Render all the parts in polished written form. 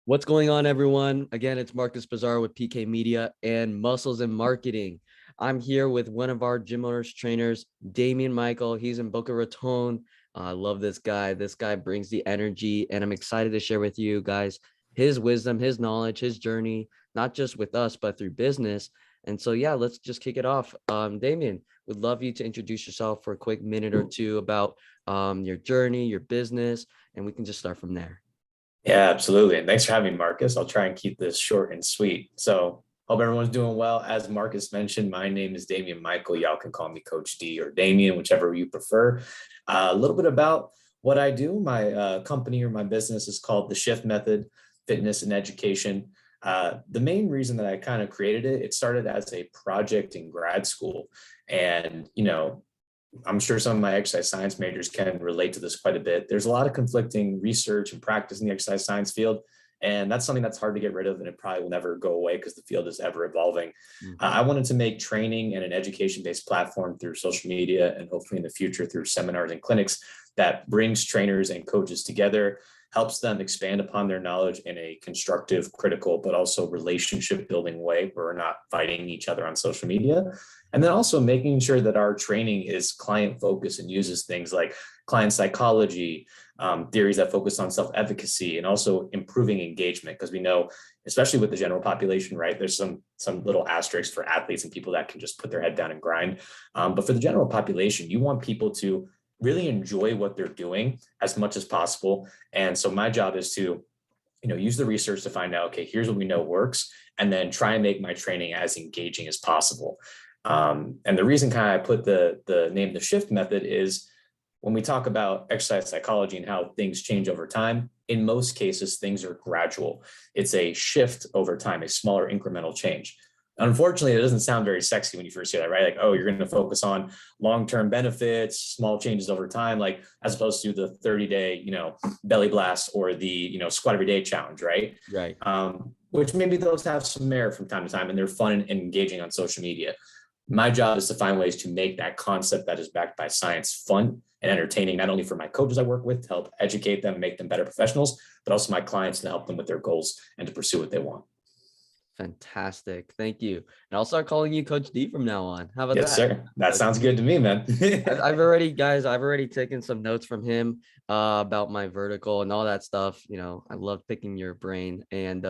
What's going on, everyone? Again, it's Marques Pizarro with PK Media and Muscles and Marketing. I'm here with one of our gym owners, trainers, Damian Michael. He's in Boca Raton. I love this guy. This guy brings the energy, and I'm excited to share with you guys his wisdom, his knowledge, his journey, not just with us, but through business. And so, yeah, let's just kick it off. Damian, would love you to introduce yourself for a quick minute or two about your journey, your business, and we can just start from there. Yeah, absolutely. And thanks for having me, Marcus. I'll try and keep this short and sweet. So hope everyone's doing well. As Marcus mentioned, my name is Damian Michael. Y'all can call me Coach D or Damian, whichever you prefer. A little bit about what I do. My company or my business is called The Shift Method, Fitness and Education. The main reason that I kind of created it, it started as a project in grad school. And, I'm sure some of my exercise science majors can relate to this quite a bit. There's a lot of conflicting research and practice in the exercise science field. And that's something that's hard to get rid of, and it probably will never go away because the field is ever evolving. I wanted to make training and an education-based platform through social media and hopefully in the future through seminars and clinics that brings trainers and coaches together, helps them expand upon their knowledge in a constructive, critical, but also relationship building way where we're not fighting each other on social media. And then also making sure that our training is client focused and uses things like client psychology, theories that focus on self-efficacy, and also improving engagement. Because we know, especially with the general population, right, there's some little asterisks for athletes and people that can just put their head down and grind. But for the general population, you want people to really enjoy what they're doing as much as possible. And so my job is to use the research to find out, okay, here's what we know works, and then try and make my training as engaging as possible. And the reason kind of I put the name The Shift Method is when we talk about exercise psychology and how things change over time, in most cases, things are gradual. It's a shift over time, a smaller incremental change. Unfortunately, it doesn't sound very sexy when you first hear that, right? Like, oh, you're going to focus on long-term benefits, small changes over time, like as opposed to the 30-day, belly blast or the, squat every day challenge, right? Right. Which maybe those have some merit from time to time and they're fun and engaging on social media. My job is to find ways to make that concept that is backed by science fun and entertaining, not only for my coaches I work with to help educate them, make them better professionals, but also my clients to help them with their goals and to pursue what they want. Fantastic. Thank you. And I'll start calling you Coach D from now on. How about Yes, that? sir. That sounds good to me, man. I've already taken some notes from him about my vertical and all that stuff. I love picking your brain. And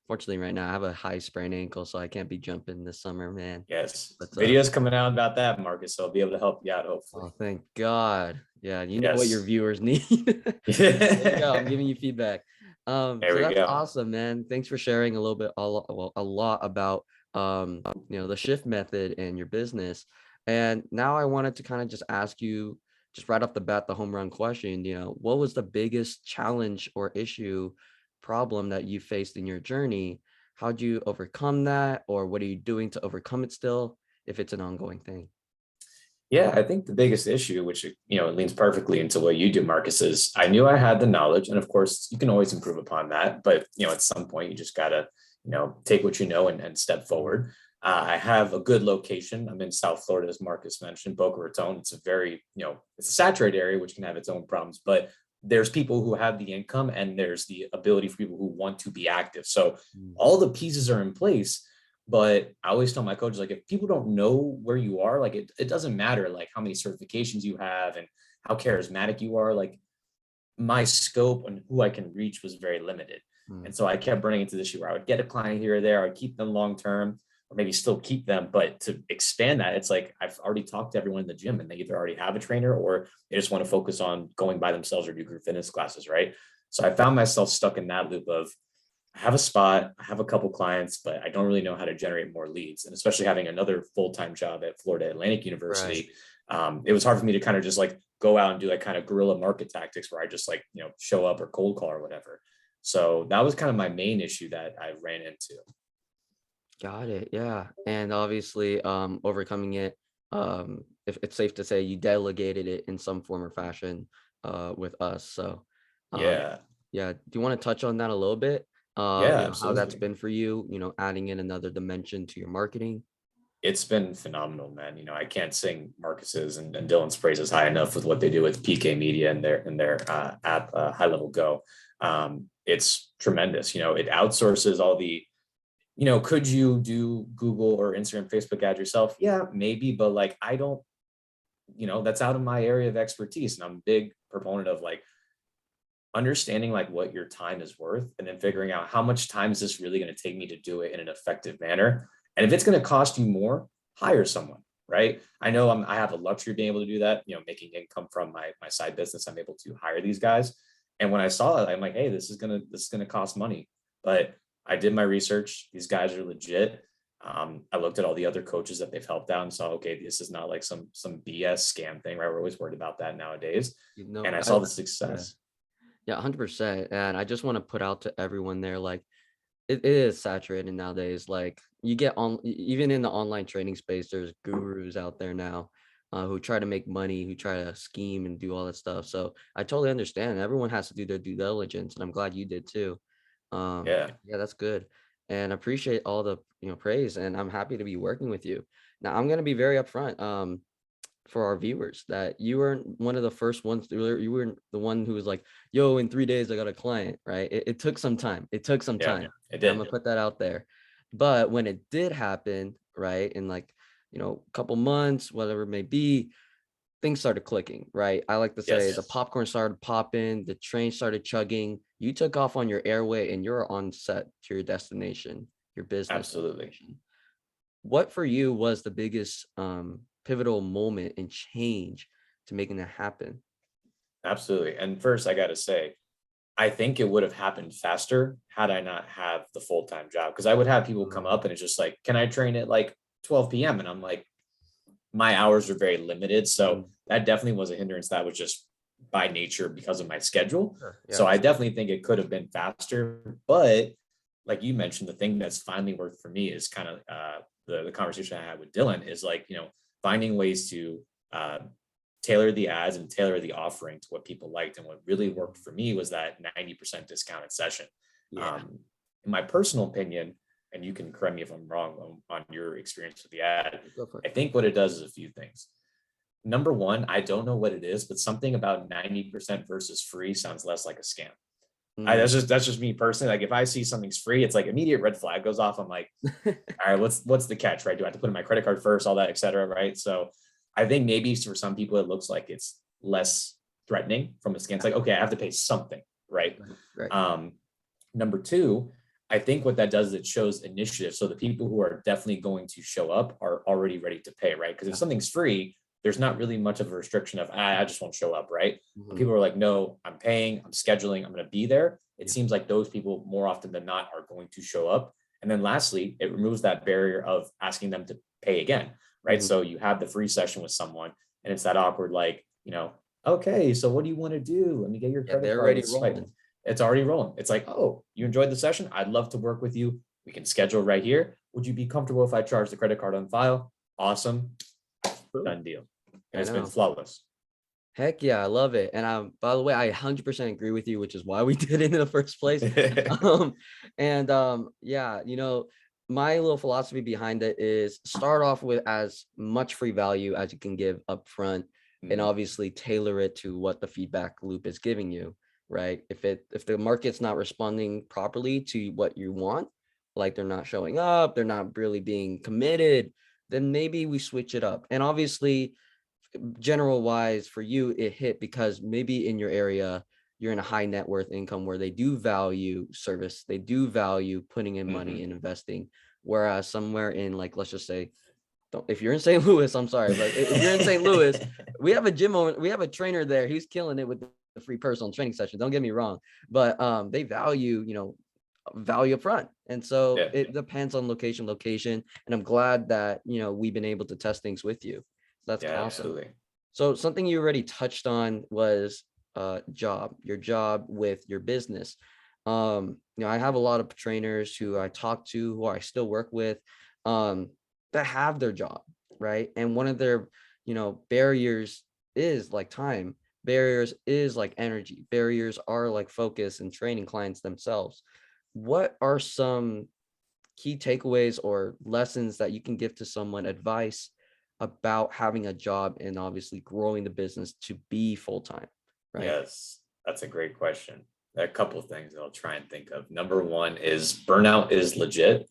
fortunately right now I have a high sprained ankle, so I can't be jumping this summer, man. Yes. But Videos coming out about that, Marcus. So I'll be able to help you out, hopefully. oh, thank God. Yeah, you know what your Yes. viewers need. There you go. I'm giving you feedback. There So we that's go. awesome, man. Thanks for sharing a little bit, a lot about the shift method and your business. And now I wanted to kind of just ask you, just right off the bat, the home run question. What was the biggest challenge or issue, problem that you faced in your journey? How'd you overcome that, or what are you doing to overcome it still, if it's an ongoing thing? Yeah, I think the biggest issue, which it leans perfectly into what you do, Marcus, is I knew I had the knowledge, and of course, you can always improve upon that. But at some point, you just gotta take what you know and step forward. I have a good location. I'm in South Florida, as Marcus mentioned, Boca Raton. It's a very it's a saturated area, which can have its own problems, but there's people who have the income, and there's the ability for people who want to be active. So all the pieces are in place. But I always tell my coaches, like, if people don't know where you are, like it doesn't matter like how many certifications you have and how charismatic you are. Like my scope and who I can reach was very limited. And so I kept running into this issue where I would get a client here or there, I'd keep them long term, or maybe still keep them. But to expand that, it's like I've already talked to everyone in the gym and they either already have a trainer or they just want to focus on going by themselves or do group fitness classes, right? So I found myself stuck in that loop of I have a spot, I have a couple clients, but I don't really know how to generate more leads. And especially having another full-time job at Florida Atlantic University, it was hard for me to kind of just like go out and do like kind of guerrilla market tactics where I just like, show up or cold call or whatever. So that was kind of my main issue that I ran into. Got it. Yeah. And obviously, overcoming it, if it's safe to say you delegated it in some form or fashion, with us. So, um, Yeah. yeah. Do you want to touch on that a little bit? Yeah, How that's absolutely. been for you, adding in another dimension to your marketing. It's been phenomenal, man. I can't sing Marcus's and Dylan's praises high enough with what they do with PK Media and their app, High Level Go. It's tremendous. It outsources all the, could you do Google or Instagram, Facebook ads yourself? Yeah, maybe, but like, I don't, that's out of my area of expertise. And I'm a big proponent of like understanding like what your time is worth and then figuring out how much time is this really going to take me to do it in an effective manner. And if it's going to cost you more, hire someone, right? I know I have a luxury of being able to do that, making income from my side business. I'm able to hire these guys. And when I saw it, I'm like, hey, this is gonna cost money. But I did my research. These guys are legit. I looked at all the other coaches that they've helped out and saw, okay, this is not like some BS scam thing, right? We're always worried about that nowadays. And I saw the Yeah, success. yeah, 100%. And I just want to put out to everyone there, like, it is saturated nowadays. Like, you get on, even in the online training space, there's gurus out there now, who try to make money, who try to scheme and do all that stuff. So I totally understand. Everyone has to do their due diligence, and I'm glad you did too. Yeah. Yeah, that's good. And I appreciate all the, praise, and I'm happy to be working with you. Now, I'm gonna be very upfront. For our viewers, that you weren't one of the first ones. You weren't the one who was like, yo, in 3 days I got a client, right? It took some time. It took some Yeah, time. it And I'm did. gonna put that out there. But when it did happen, right, in like, a couple months, whatever it may be, things started clicking, right? I like to say the Yes, popcorn started popping, the train started chugging, you took off on your airway, and you're on set to your destination, your business absolutely. destination. What for you was the biggest pivotal moment and change to making that happen? Absolutely. And first, I got to say, I think it would have happened faster had I not have the full-time job. Because I would have people come Um, up and it's just like, can I train at like 12 p.m.? And I'm like, my hours are very limited. So mm, that definitely was a hindrance that was just by nature because of my schedule. sure. So Yeah. I definitely think it could have been faster. But like you mentioned, the thing that's finally worked for me is kind of the conversation I had with Dylan is like, finding ways to uh, tailor the ads and tailor the offering to what people liked. And what really worked for me was that 90% discounted session. Yeah. Um, in my personal opinion, and you can correct me if I'm wrong on your experience with the ad, Go for it. I think what it does is a few things. Number one, I don't know what it is, but something about 90% versus free sounds less like a scam. Mm. That's just me personally. Like if I see something's free, it's like immediate red flag goes off. I'm like, all right, what's the catch, right? Do I have to put in my credit card first, all that, et cetera, right? So I think maybe for some people it looks like it's less threatening from a scam. It's like, okay, I have to pay something, right? Right. Right. Um, Number two, I think what that does is it shows initiative. So the people who are definitely going to show up are already ready to pay, right? Because if Yeah. something's free, there's not really much of a restriction of I just won't show up, right? But Mhm. people are like, no, I'm paying, I'm scheduling, I'm going to be there. It Yeah. seems like those people more often than not are going to show up. And then lastly, it removes that barrier of asking them to pay again, right? Mhm. So you have the free session with someone, and it's that awkward, like, okay, so what do you want to do? Let me get your Yeah, credit they're card. already Let's swipe. rolling. It's already rolling. It's like, oh, you enjoyed the session? I'd love to work with you. We can schedule right here. Would you be comfortable if I charge the credit card on file? Awesome. Cool. Done deal. And I it's been know. flawless. Heck yeah, I love it. And by the way, I 100% agree with you, which is why we did it in the first place. Um, and yeah, my little philosophy behind it is start off with as much free value as you can give up front, and Mhm. obviously tailor it to what the feedback loop is giving you, right? If the market's not responding properly to what you want, like they're not showing up, they're not really being committed, then maybe we switch it up. And obviously, general wise for you, it hit because maybe in your area you're in a high net worth income where they do value service, they do value putting in money Mhm. and investing, whereas somewhere in, like, let's just say, if you're in St. Louis, I'm sorry, but if you're in St. Louis, we have a gym owner, we have a trainer there, he's killing it with the free personal training session, don't get me wrong, but they value, value up front. And so Yeah. it depends on location, and I'm glad that we've been able to test things with you. That's Yeah, awesome. absolutely. So something you already touched on was your job with your business. I have a lot of trainers who I talk to, who I still work with, um, that have their job, right? And one of their, barriers is like time. Barriers is like energy. Barriers are like focus and training clients themselves. What are some key takeaways or lessons that you can give to someone, advice about having a job and obviously growing the business to be full time, right? Yes, that's a great question. a couple of things that I'll try and think of. Number one is burnout is legit.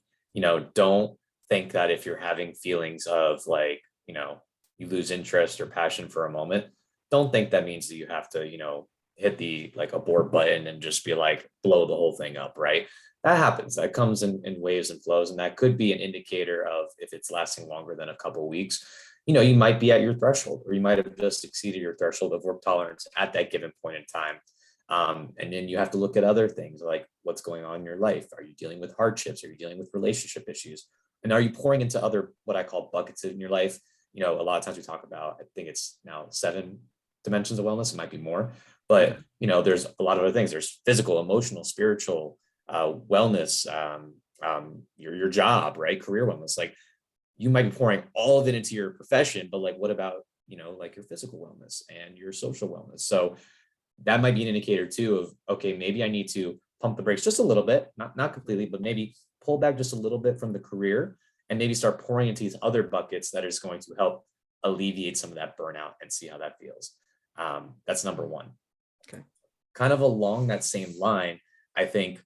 Don't think that if you're having feelings of like, you lose interest or passion for a moment, don't think that means that you have to, hit the like abort button and just be like blow the whole thing up, right? That happens. That comes in waves and flows. And that could be an indicator of if it's lasting longer than a couple of weeks, you might be at your threshold, or you might have just exceeded your threshold of work tolerance at that given point in time. And then you have to look at other things like what's going on in your life. Are you dealing with hardships? Are you dealing with relationship issues? And are you pouring into other, what I call buckets in your life? A lot of times we talk about, I think it's now 7 dimensions of wellness. It might be more, but there's a lot of other things. There's physical, emotional, spiritual, wellness, your job, right? Career wellness. Like you might be pouring all of it into your profession, but like, what about, like your physical wellness and your social wellness? So that might be an indicator too of, okay, maybe I need to pump the brakes just a little bit, not completely, but maybe pull back just a little bit from the career and maybe start pouring into these other buckets that is going to help alleviate some of that burnout and see how that feels. That's number one. Okay. Kind of along that same line, I think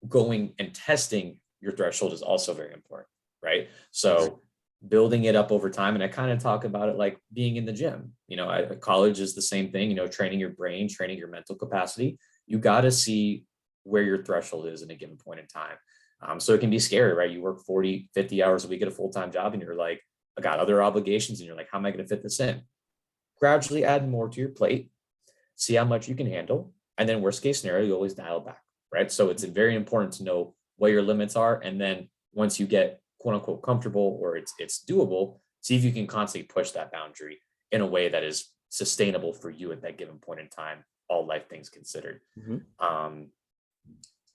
going and testing your threshold is also very important, right? So building it up over time. And I kind of talk about it like being in the gym. College is the same thing, training your brain, training your mental capacity. You got to see where your threshold is in a given point in time. So it can be scary, right? You work 40, 50 hours a week at a full-time job and you're like, I got other obligations. And you're like, how am I going to fit this in? Gradually add more to your plate, see how much you can handle. And then worst case scenario, you always dial back, right? So it's very important to know what your limits are. And then once you get quote unquote comfortable or it's doable, see if you can constantly push that boundary in a way that is sustainable for you at that given point in time, all life things considered.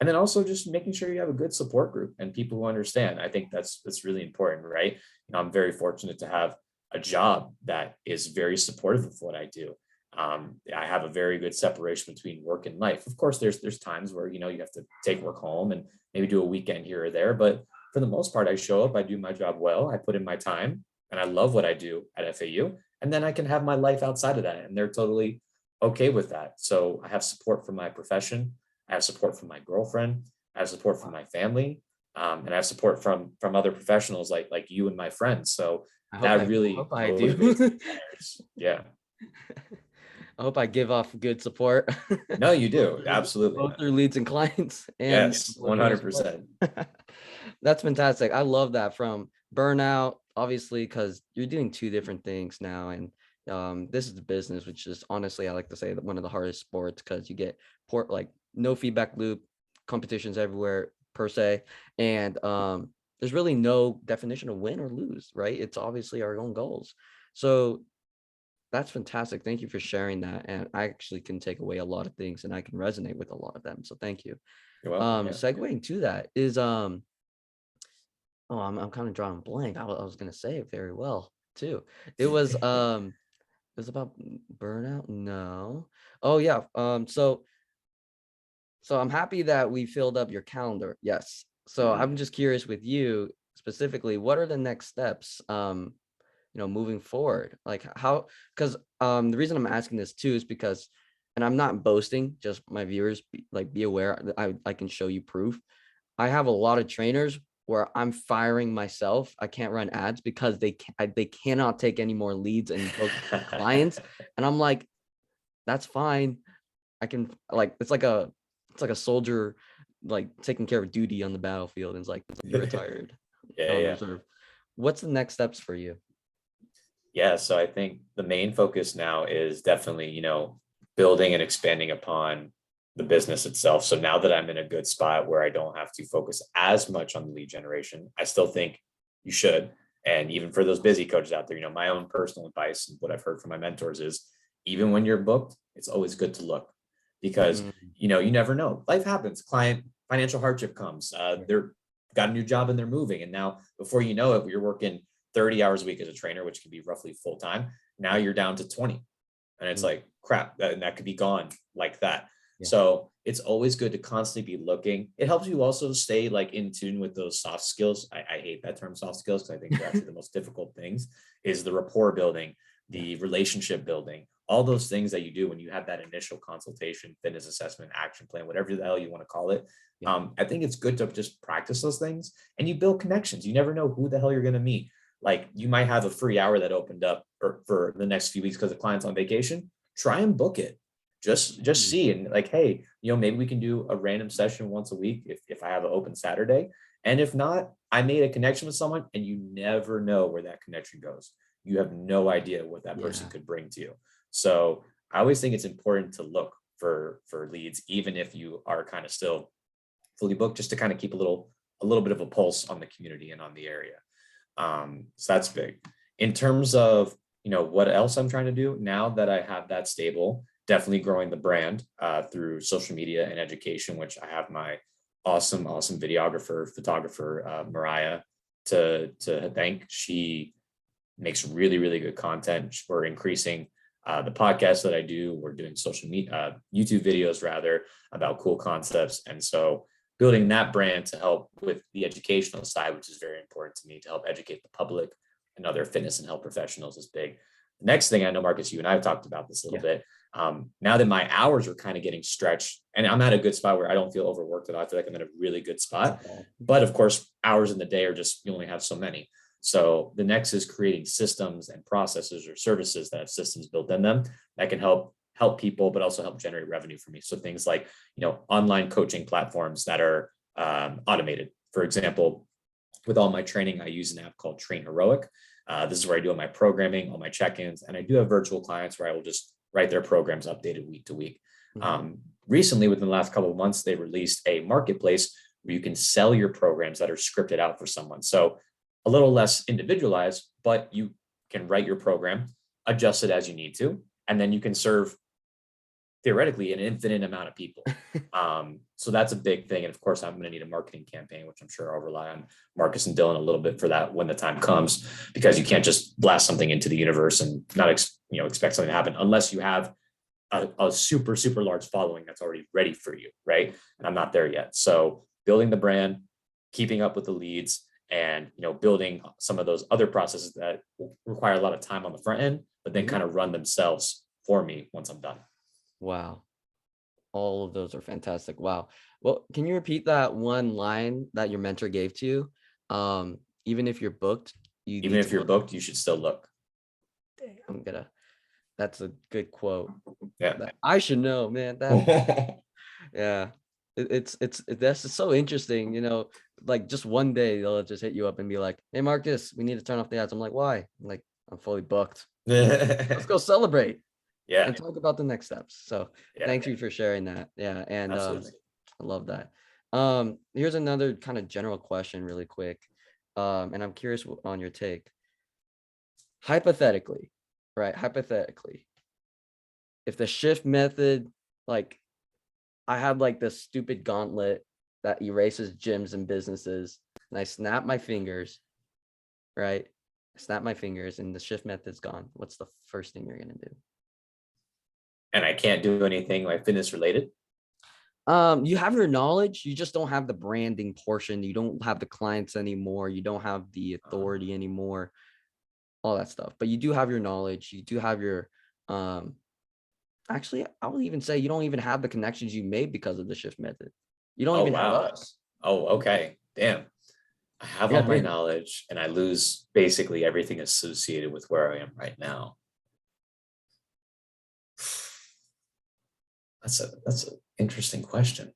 And then also just making sure you have a good support group and people who understand. I think that's really important, right? I'm very fortunate to have a job that is very supportive of what I do. I have a very good separation between work and life. Of course, there's times where, you have to take work home and maybe do a weekend here or there. But for the most part, I show up, I do my job well, I put in my time, and I love what I do at FAU. And then I can have my life outside of that. And they're totally okay with that. So I have support from my profession. I have support from my girlfriend. I have support from my family. And I have support from other professionals like you and my friends. So that really hope I do. Yeah. I hope I give off good support. No, you do. Absolutely. Both through leads and clients. And yes, 100%. That's fantastic. I love that from burnout, obviously, because you're doing 2 different things now. And this is the business, which is honestly, I like to say that one of the hardest sports because you get no feedback loop, competitions everywhere per se. And there's really no definition of win or lose, right? It's obviously our own goals. So that's fantastic. Thank you for sharing that. And I actually can take away a lot of things and I can resonate with a lot of them. So thank you. You're welcome. Segueing to that is, I'm kind of drawing a blank. I was going to say it very well too. It was about burnout. No. Oh yeah. So I'm happy that we filled up your calendar. Yes. So I'm just curious with you specifically, what are the next steps? Moving forward, like how, because the reason I'm asking this too is because, and I'm not boasting, just my viewers be aware that I can show you proof. I have a lot of trainers where I'm firing myself. I can't run ads because they cannot take any more leads and book clients. And I'm like, that's fine. I can it's like a soldier taking care of duty on the battlefield, and it's like you're retired. Yeah. What's the next steps for you? Yeah, so I think the main focus now is definitely, building and expanding upon the business itself. So now that I'm in a good spot where I don't have to focus as much on the lead generation, I still think you should. And even for those busy coaches out there, my own personal advice and what I've heard from my mentors is even when you're booked, it's always good to look because, you never know. Life happens. Client financial hardship comes. They're got a new job and they're moving. And now before you know it, you're working 30 hours a week as a trainer, which can be roughly full time. Now you're down to 20. And it's like, crap, that could be gone like that. Yeah. So it's always good to constantly be looking. It helps you also stay in tune with those soft skills. I hate that term soft skills because I think they're actually the most difficult things is the rapport building, the relationship building, all those things that you do when you have that initial consultation, fitness assessment, action plan, whatever the hell you want to call it. Yeah. I think it's good to just practice those things, and you build connections. You never know who the hell you're going to meet. Like, you might have a free hour that opened up for the next few weeks because the client's on vacation. Try and book it. Just see, and like, hey, maybe we can do a random session once a week if I have an open Saturday. And if not, I made a connection with someone, and you never know where that connection goes. You have no idea what that person could bring to you. So I always think it's important to look for leads, even if you are kind of still fully booked, just to kind of keep a little bit of a pulse on the community and on the area. So that's big. In terms of, what else I'm trying to do now that I have that stable, definitely growing the brand through social media and education, which I have my awesome videographer, photographer, Mariah, to thank. She makes really, really good content. We're increasing the podcast that I do. We're doing social media, YouTube videos rather, about cool concepts. And so building that brand to help with the educational side, which is very important to me, to help educate the public and other fitness and health professionals, is big. The next thing, I know, Marcus, you and I have talked about this a little bit. Now that my hours are kind of getting stretched, and I'm at a good spot where I don't feel overworked at all. I feel like I'm in a really good spot. But of course, hours in the day are just, you only have so many. So the next is creating systems and processes or services that have systems built in them that can help people, but also help generate revenue for me. So things like, online coaching platforms that are automated. For example, with all my training, I use an app called Train Heroic. This is where I do all my programming, all my check-ins, and I do have virtual clients where I will just write their programs updated week to week. Recently, within the last couple of months, they released a marketplace where you can sell your programs that are scripted out for someone. So a little less individualized, but you can write your program, adjust it as you need to, and then you can serve theoretically an infinite amount of people. So that's a big thing. And of course, I'm going to need a marketing campaign, which I'm sure I'll rely on Marcus and Dylan a little bit for that when the time comes, because you can't just blast something into the universe and not expect something to happen unless you have a super, super large following that's already ready for you, right? And I'm not there yet. So building the brand, keeping up with the leads, and building some of those other processes that require a lot of time on the front end, but then kind of run themselves for me once I'm done. Wow. All of those are fantastic. Wow. Well, can you repeat that one line that your mentor gave to you? Even if you're booked, you should still look. Dang, that's a good quote. Yeah. That I should know, man. Yeah. That's so interesting. Like, just one day they'll just hit you up and be like, "Hey, Marcus, we need to turn off the ads." I'm like, "Why?" I'm like, "I'm fully booked. Let's go celebrate." Yeah. And talk about the next steps. So thank you for sharing that. Yeah. And I love that. Here's another kind of general question really quick. And I'm curious on your take. Hypothetically, if the shift method, like, I had like this stupid gauntlet that erases gyms and businesses, and I snap my fingers, right? I snap my fingers and the shift method's gone. What's the first thing you're going to do? And I can't do anything like fitness related. You have your knowledge, you just don't have the branding portion. You don't have the clients anymore. You don't have the authority anymore, all that stuff. But you do have your knowledge. You do have your, actually, I would even say you don't even have the connections you made because of the shift method. You don't even have us. Oh, okay. Damn. I have all my knowledge and I lose basically everything associated with where I am right now. That's an interesting question.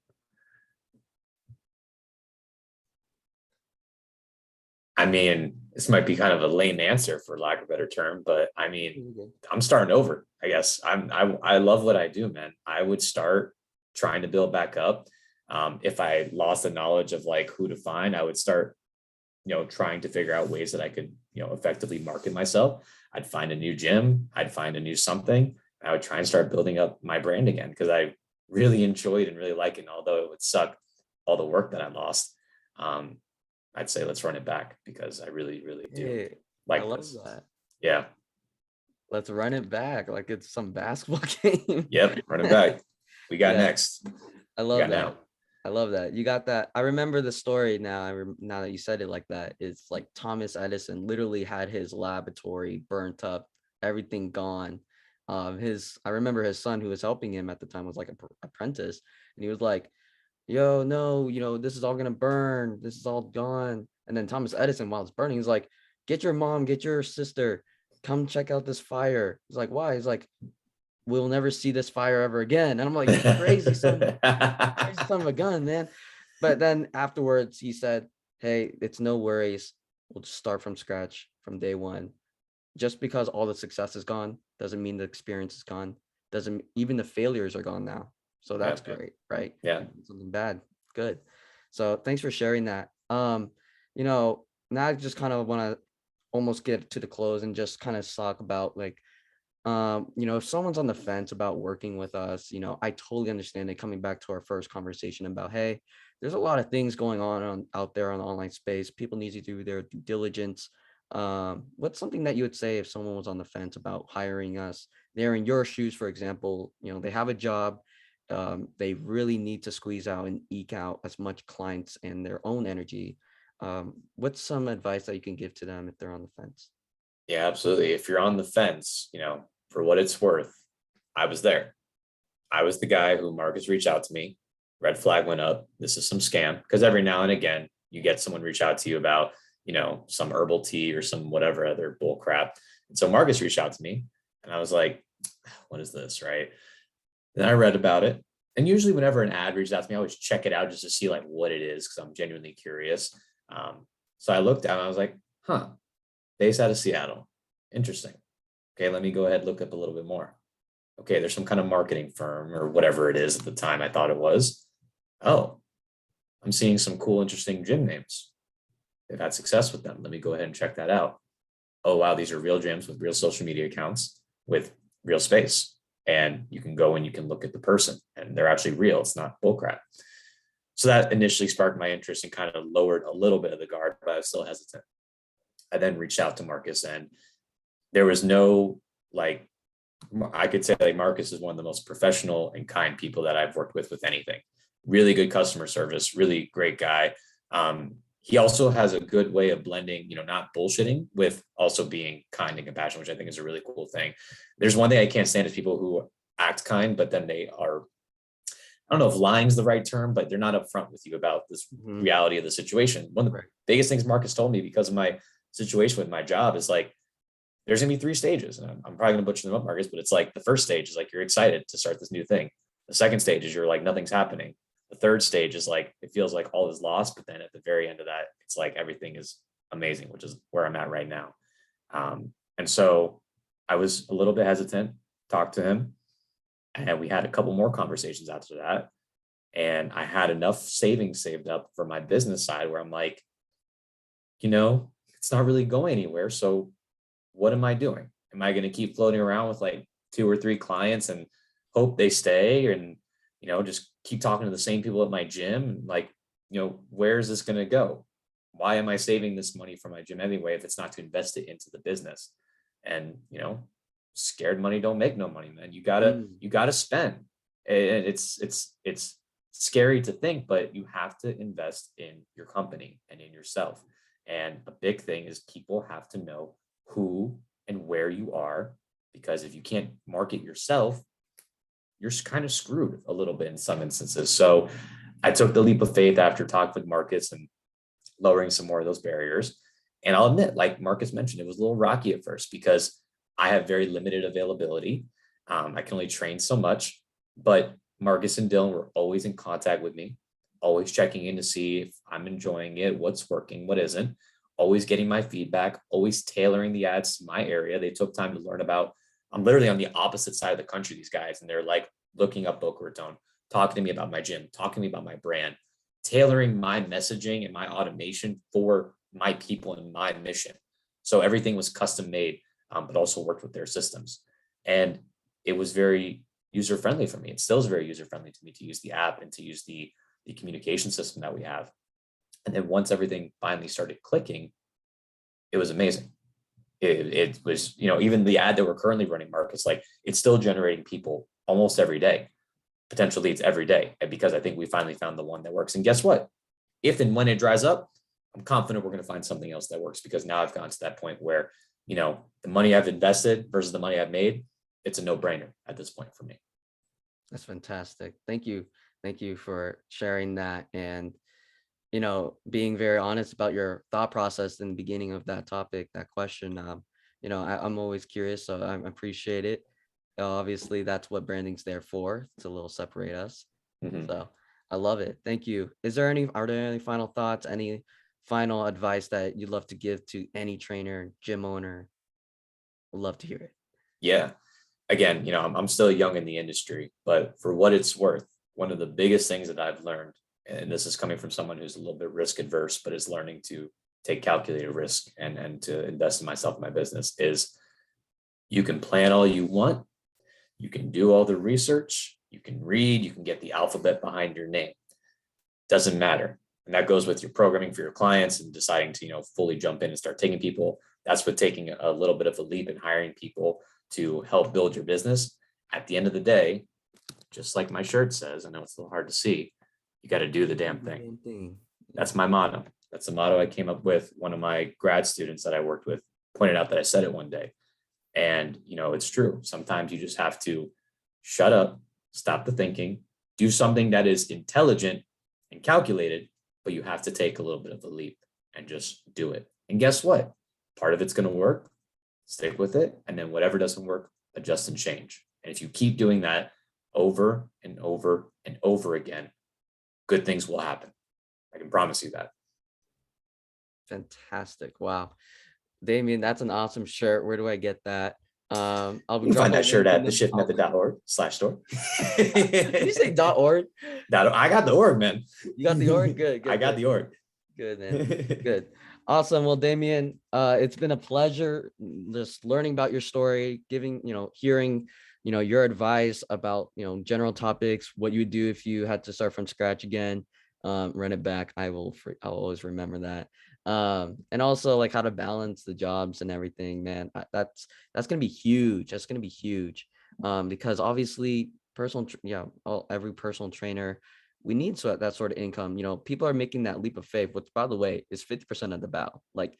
I mean, this might be kind of a lame answer for lack of a better term, but I mean, I'm starting over, I guess. I love what I do, man. I would start trying to build back up. If I lost the knowledge of like who to find, I would start, trying to figure out ways that I could, effectively market myself. I'd find a new gym. I'd find a new something. I would try and start building up my brand again, because I really enjoyed and really like it. And although it would suck all the work that I lost, I'd say let's run it back, because I really, really do like this. That. Yeah. Let's run it back like it's some basketball game. Yep, run it back. We got next. I love that. I love that. You got that. I remember the story now. Now that you said it like that, it's like Thomas Edison literally had his laboratory burnt up, everything gone. I remember his son who was helping him at the time was like a apprentice, and he was like, yo, no, this is all gonna burn, this is all gone. And then Thomas Edison, while it's burning, he's like, get your mom, get your sister, come check out this fire. He's like, why? He's like, we'll never see this fire ever again. And I'm like, you crazy son of a gun, man. But then afterwards he said, hey, it's no worries, we'll just start from scratch from day one. Just because all the success is gone doesn't mean the experience is gone. Doesn't even the failures are gone now. So that's great, right? Yeah. Something bad, good. So thanks for sharing that. Now I just kind of want to almost get to the close and just kind of talk about like, if someone's on the fence about working with us, I totally understand it. Coming back to our first conversation about, hey, there's a lot of things going on out there on the online space. People need to do their due diligence. What's something that you would say if someone was on the fence about hiring us? They're in your shoes, for example, they have a job. They really need to squeeze out and eke out as much clients and their own energy. What's some advice that you can give to them if they're on the fence? Yeah, absolutely. If you're on the fence, for what it's worth, I was there. I was the guy who Marcus reached out to me. Red flag went up. This is some scam. Because every now and again, you get someone reach out to you about, some herbal tea or some whatever other bull crap. And so Marcus reached out to me and I was like, what is this? Right. Then I read about it. And usually whenever an ad reaches out to me, I always check it out just to see like what it is, because I'm genuinely curious. So I looked down and I was like, based out of Seattle. Interesting. Okay, let me go ahead and look up a little bit more. Okay, there's some kind of marketing firm or whatever it is at the time I thought it was. Oh, I'm seeing some cool, interesting gym names. They've had success with them. Let me go ahead and check that out. Oh, wow, these are real gyms with real social media accounts with real space. And you can go and you can look at the person and they're actually real. It's not bullcrap. So that initially sparked my interest and kind of lowered a little bit of the guard, but I was still hesitant. I then reached out to Marcus and there was no, like, I could say like Marcus is one of the most professional and kind people that I've worked with anything. Really good customer service, really great guy. He also has a good way of blending, not bullshitting with also being kind and compassionate, which I think is a really cool thing. There's one thing I can't stand is people who act kind, but then they are, I don't know if lying is the right term, but they're not upfront with you about this reality of the situation. One of the biggest things Marcus told me because of my situation with my job is like, there's going to be 3 stages. And I'm probably going to butcher them up, Marcus, but it's like the first stage is like, you're excited to start this new thing. The second stage is you're like, nothing's happening. The third stage is like, it feels like all is lost. But then at the very end of that, it's like, everything is amazing, which is where I'm at right now. And so I was a little bit hesitant, talked to him, and we had a couple more conversations after that. And I had enough savings saved up for my business side where I'm like, it's not really going anywhere. So what am I doing? Am I going to keep floating around with like 2 or 3 clients and hope they stay and, just keep talking to the same people at my gym? Like, where is this going to go? Why am I saving this money for my gym anyway, if it's not to invest it into the business? And, scared money don't make no money, man. You gotta spend. It's scary to think, but you have to invest in your company and in yourself. And a big thing is people have to know who and where you are, because if you can't market yourself, you're kind of screwed a little bit in some instances. So I took the leap of faith after talking with Marcus and lowering some more of those barriers. And I'll admit, like Marcus mentioned, it was a little rocky at first because I have very limited availability. I can only train so much, but Marcus and Dylan were always in contact with me, always checking in to see if I'm enjoying it, what's working, what isn't, always getting my feedback, always tailoring the ads to my area. They took time to learn about, I'm literally on the opposite side of the country, these guys, and they're like looking up Boca Raton, talking to me about my gym, talking to me about my brand, tailoring my messaging and my automation for my people and my mission. So everything was custom made, but also worked with their systems. And it was very user-friendly for me. It still is very user-friendly to me to use the app and to use the communication system that we have. And then once everything finally started clicking, it was amazing. It was, even the ad that we're currently running, Marcus, like it's still generating people almost every day, potential leads every day. And because I think we finally found the one that works. And guess what? If and when it dries up, I'm confident we're going to find something else that works, because now I've gotten to that point where, the money I've invested versus the money I've made, it's a no-brainer at this point for me. That's fantastic. Thank you. Thank you for sharing that, and being very honest about your thought process in the beginning of that topic, that question. I'm always curious, so I appreciate it. Obviously, that's what branding's there for, to little separate us. Mhm. So I love it. Thank you. Are there any final thoughts, any final advice that you'd love to give to any trainer, gym owner? Would love to hear it. Yeah. Again, I'm still young in the industry, but for what it's worth, one of the biggest things that I've learned, and this is coming from someone who's a little bit risk adverse, but is learning to take calculated risk and to invest in myself and my business, is you can plan all you want. You can do all the research. You can read. You can get the alphabet behind your name. Doesn't matter. And that goes with your programming for your clients and deciding to, fully jump in and start taking people. That's what taking a little bit of a leap and hiring people to help build your business. At the end of the day, just like my shirt says, I know it's a little hard to see, you got to do the damn thing. That's my motto. That's the motto I came up with. One of my grad students that I worked with pointed out that I said it one day. And, it's true. Sometimes you just have to shut up, stop the thinking, do something that is intelligent and calculated, but you have to take a little bit of a leap and just do it. And guess what? Part of it's going to work. Stick with it. And then whatever doesn't work, adjust and change. And if you keep doing that over and over and over again, good things will happen. I can promise you that. Fantastic. Wow. Damien, that's an awesome shirt. Where do I get that? I'll You can find that shirt at theshiftmethod.org/store. Did you say .org? I got the org, man. You got the org? Good. I got the org. Good, man. Good. Awesome. Well, Damien, it's been a pleasure just learning about your story, hearing, your advice about, general topics, what you would do if you had to start from scratch again, run it back. I'll always remember that. And also like how to balance the jobs and everything, man. That's going to be huge. That's going to be huge. Because obviously every personal trainer, we need that sort of income. People are making that leap of faith, which by the way is 50% of the battle. Like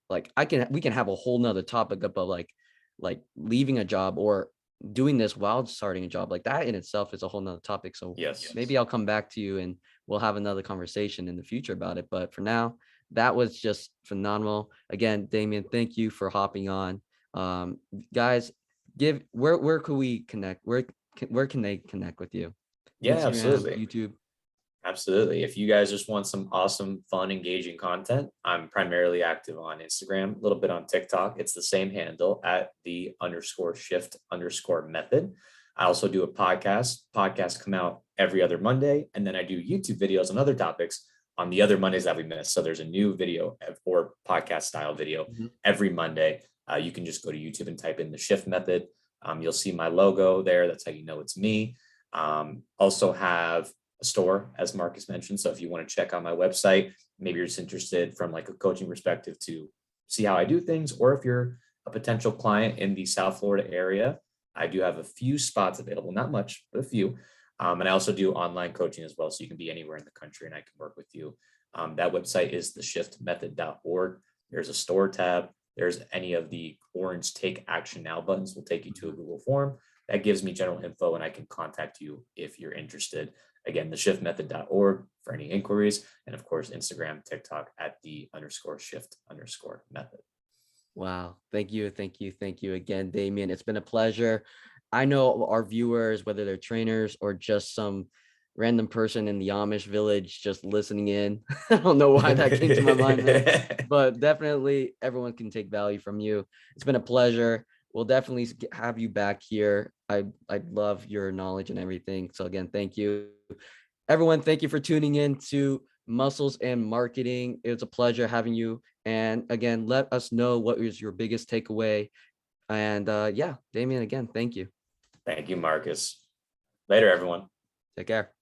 we can have a whole nother topic about like leaving a job or doing this while starting a job. Like that in itself is a whole nother topic. So yes, maybe I'll come back to you and we'll have another conversation in the future about it. But for now, that was just phenomenal. Again, Damien, thank you for hopping on. Guys, where could we connect? Where can they connect with you? Yeah, Instagram, absolutely. YouTube. Absolutely. If you guys just want some awesome, fun, engaging content, I'm primarily active on Instagram, a little bit on TikTok. It's the same handle at _shift_method. I also do a podcast. Podcasts come out every other Monday. And then I do YouTube videos on other topics on the other Mondays that we miss. So there's a new video or podcast style video every Monday. You can just go to YouTube and type in the Shift Method. You'll see my logo there. That's how you know it's me. Also have a store, as Marcus mentioned. So if you want to check out my website, maybe you're just interested from like a coaching perspective to see how I do things, or if you're a potential client in the South Florida area, I do have a few spots available, not much, but a few. And I also do online coaching as well. So you can be anywhere in the country and I can work with you. That website is theshiftmethod.org. There's a store tab. There's any of the orange take action now buttons will take you to a Google form. That gives me general info and I can contact you if you're interested. Again, theshiftmethod.org for any inquiries. And of course, Instagram, TikTok at _shift_method. Wow. Thank you. Thank you. Thank you again, Damien. It's been a pleasure. I know our viewers, whether they're trainers or just some random person in the Amish village just listening in. I don't know why that came to my mind, man. But definitely everyone can take value from you. It's been a pleasure. We'll definitely have you back here. I love your knowledge and everything. So again, thank you. Everyone, thank you for tuning in to Muscles and Marketing. It was a pleasure having you. And again, let us know what was your biggest takeaway. And Damien, again, thank you. Thank you, Marcus. Later, everyone. Take care.